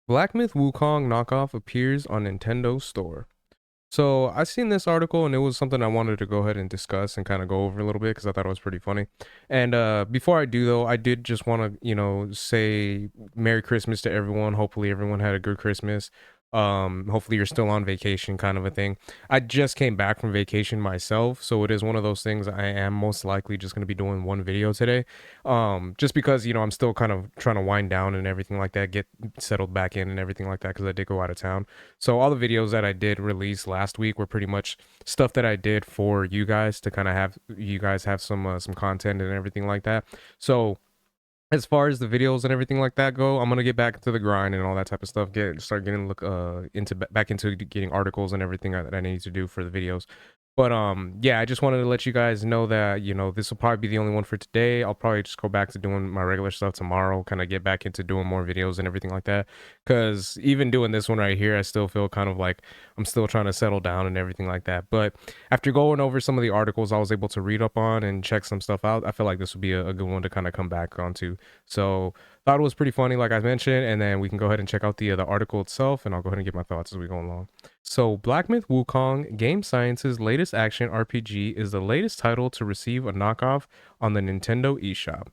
Black Myth Wukong knockoff appears on Nintendo Store. So I seen this article and it was something I wanted to go ahead and discuss and kind of go over a little bit because I thought it was pretty funny. And before I do though, I did just want to say Merry Christmas to everyone. Hopefully everyone had a good Christmas. Hopefully you're still on vacation, kind of a thing. I just came back from vacation myself, so it is one of those things. I am most likely just going to be doing one video today, just because I'm still kind of trying to wind down and everything like that, get settled back in and everything like that because I did go out of town. So all the videos that I did release last week were pretty much stuff that I did for you guys to kind of have you guys have some content and everything like that. So as far as the videos and everything like that go, I'm gonna get back into the grind and all that type of stuff. Start getting look into back into getting articles and everything that I need to do for the videos. But yeah, I just wanted to let you guys know that this will probably be the only one for today. I'll probably just go back to doing my regular stuff tomorrow, kind of get back into doing more videos and everything like that. Cause even doing this one right here, I still feel kind of like I'm still trying to settle down and everything like that. But after going over some of the articles I was able to read up on and check some stuff out, I feel like this would be a good one to kind of come back onto. So thought it was pretty funny, like I mentioned, and then we can go ahead and check out the article itself, and I'll go ahead and get my thoughts as we go along. So Black Myth Wukong, Game Science's latest action RPG, is the latest title to receive a knockoff on the Nintendo eShop.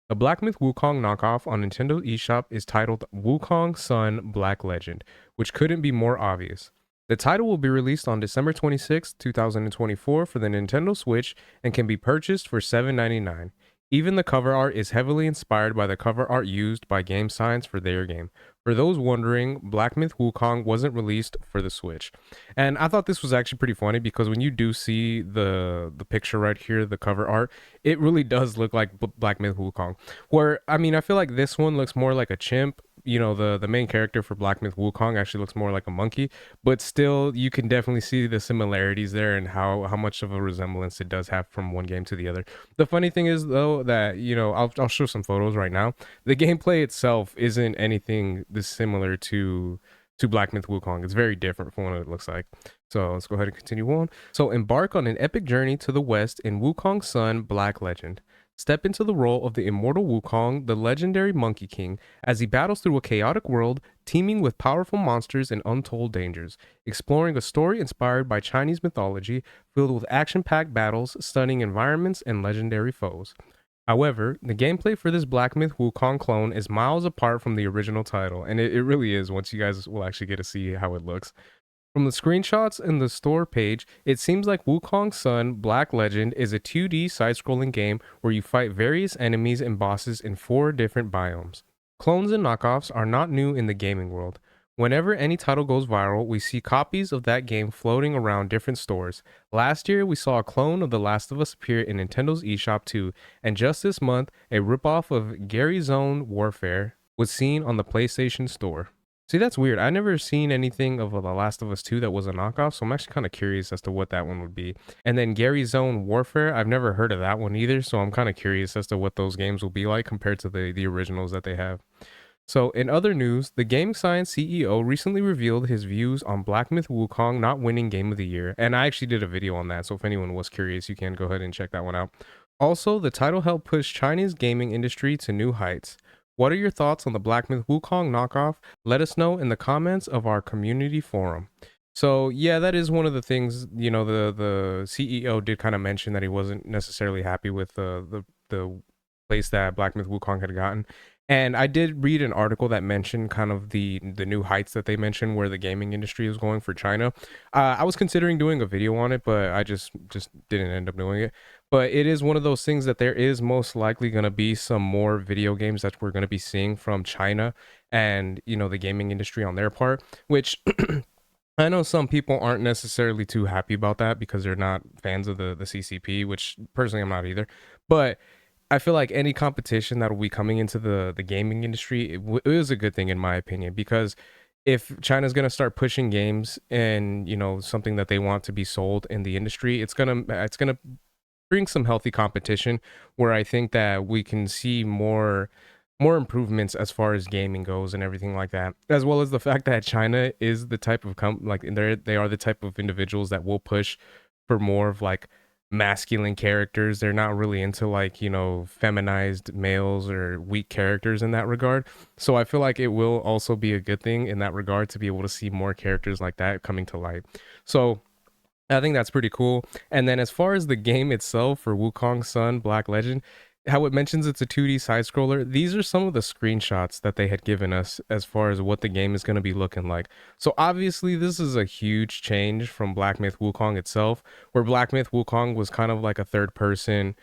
The Black Myth Wukong knockoff on Nintendo eShop is titled Wukong Sun Black Legend, which couldn't be more obvious. The title will be released on December 26, 2024 for the Nintendo Switch and can be purchased for $7.99. Even the cover art is heavily inspired by the cover art used by Game Science for their game. For those wondering, Black Myth Wukong wasn't released for the Switch. And I thought this was actually pretty funny because when you do see the picture right here, the cover art, it really does look like Black Myth Wukong. Where I mean, I feel like this one looks more like a chimp. The main character for Black Myth Wukong actually looks more like a monkey, but still you can definitely see the similarities there and how much of a resemblance it does have from one game to the other. The funny thing is though that I'll show some photos right now. The gameplay itself isn't anything this similar to Black Myth Wukong. It's very different from what it looks like. So let's go ahead and continue on. So embark on an epic journey to the west in Wukong Sun Black Legend. Step into the role of the immortal Wukong, the legendary Monkey King, as he battles through a chaotic world teeming with powerful monsters and untold dangers, exploring a story inspired by Chinese mythology, filled with action-packed battles, stunning environments, and legendary foes. However, the gameplay for this Black Myth Wukong clone is miles apart from the original title, and it really is once you guys will actually get to see how it looks. From the screenshots in the store page, it seems like Wukong Sun Black Legend is a 2D side scrolling game where you fight various enemies and bosses in 4 different biomes. Clones and knockoffs are not new in the gaming world. Whenever any title goes viral, we see copies of that game floating around different stores. Last year, we saw a clone of The Last of Us appear in Nintendo's eShop too, and just this month, a ripoff of Gary's Own Warfare was seen on the PlayStation Store. See, that's weird. I never seen anything of The Last of Us 2 that was a knockoff, so I'm actually kind of curious as to what that one would be. And then Gary's Own Warfare, I've never heard of that one either, so I'm kind of curious as to what those games will be like compared to the originals that they have. So, in other news, the Game Science CEO recently revealed his views on Black Myth Wukong not winning Game of the Year, and I actually did a video on that, so if anyone was curious, you can go ahead and check that one out. Also, the title helped push Chinese gaming industry to new heights. What are your thoughts on the Black Myth Wukong knockoff? Let us know in the comments of our community forum. So yeah, that is one of the things. The CEO did kind of mention that he wasn't necessarily happy with the place that Black Myth Wukong had gotten. And I did read an article that mentioned kind of the new heights that they mentioned where the gaming industry is going for China. I was considering doing a video on it, but I just didn't end up doing it. But it is one of those things that there is most likely going to be some more video games that we're going to be seeing from China and the gaming industry on their part, which I know some people aren't necessarily too happy about that because they're not fans of the CCP, which personally I'm not either. But I feel like any competition that will be coming into the gaming industry, it is a good thing in my opinion, because if China's going to start pushing games and something that they want to be sold in the industry, it's gonna bring some healthy competition where I think that we can see more improvements as far as gaming goes and everything like that, as well as the fact that China is the type of they are the type of individuals that will push for more of like masculine characters. They're not really into like, feminized males or weak characters in that regard. So I feel like it will also be a good thing in that regard to be able to see more characters like that coming to light. So I think that's pretty cool. And then as far as the game itself for Wukong Sun Black Legend, how it mentions it's a 2D side scroller, these are some of the screenshots that they had given us as far as what the game is going to be looking like. So obviously this is a huge change from Black Myth Wukong itself, where Black Myth Wukong was kind of like a third person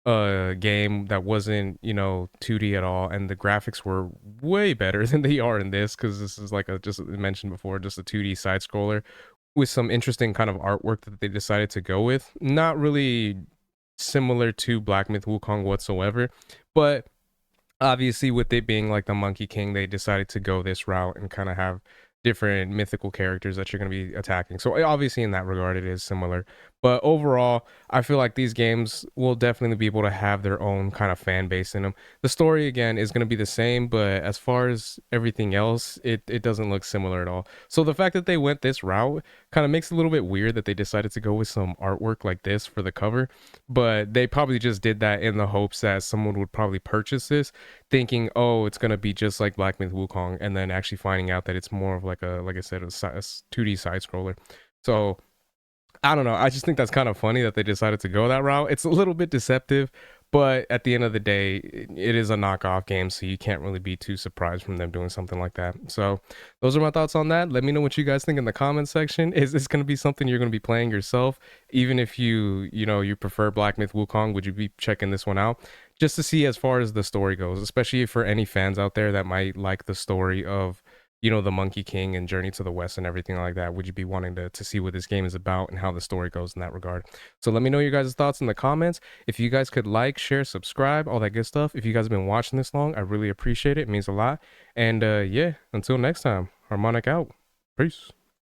game that wasn't 2D at all, and the graphics were way better than they are in this, because this is like a, just mentioned before, just a 2D side scroller with some interesting kind of artwork that they decided to go with. Not really similar to Black Myth Wukong whatsoever, but obviously with it being like the Monkey King, they decided to go this route and kind of have different mythical characters that you're going to be attacking. So obviously in that regard it is similar, but overall I feel like these games will definitely be able to have their own kind of fan base in them. The story again is going to be the same, but as far as everything else, it doesn't look similar at all. So the fact that they went this route kind of makes it a little bit weird that they decided to go with some artwork like this for the cover, but they probably just did that in the hopes that someone would probably purchase this thinking, oh, it's gonna be just like Black Myth Wukong, and then actually finding out that it's more of like like I said, a 2D side scroller. So I don't know. I just think that's kind of funny that they decided to go that route. It's a little bit deceptive, but at the end of the day, it is a knockoff game, so you can't really be too surprised from them doing something like that. So those are my thoughts on that. Let me know what you guys think in the comment section. Is this going to be something you're going to be playing yourself? Even if you prefer Black Myth Wukong, would you be checking this one out? Just to see as far as the story goes, especially for any fans out there that might like the story of the Monkey King and Journey to the West and everything like that. Would you be wanting to see what this game is about and how the story goes in that regard? So let me know your guys' thoughts in the comments. If you guys could like, share, subscribe, all that good stuff. If you guys have been watching this long, I really appreciate it. It means a lot. And yeah, until next time, Harmonic out. Peace.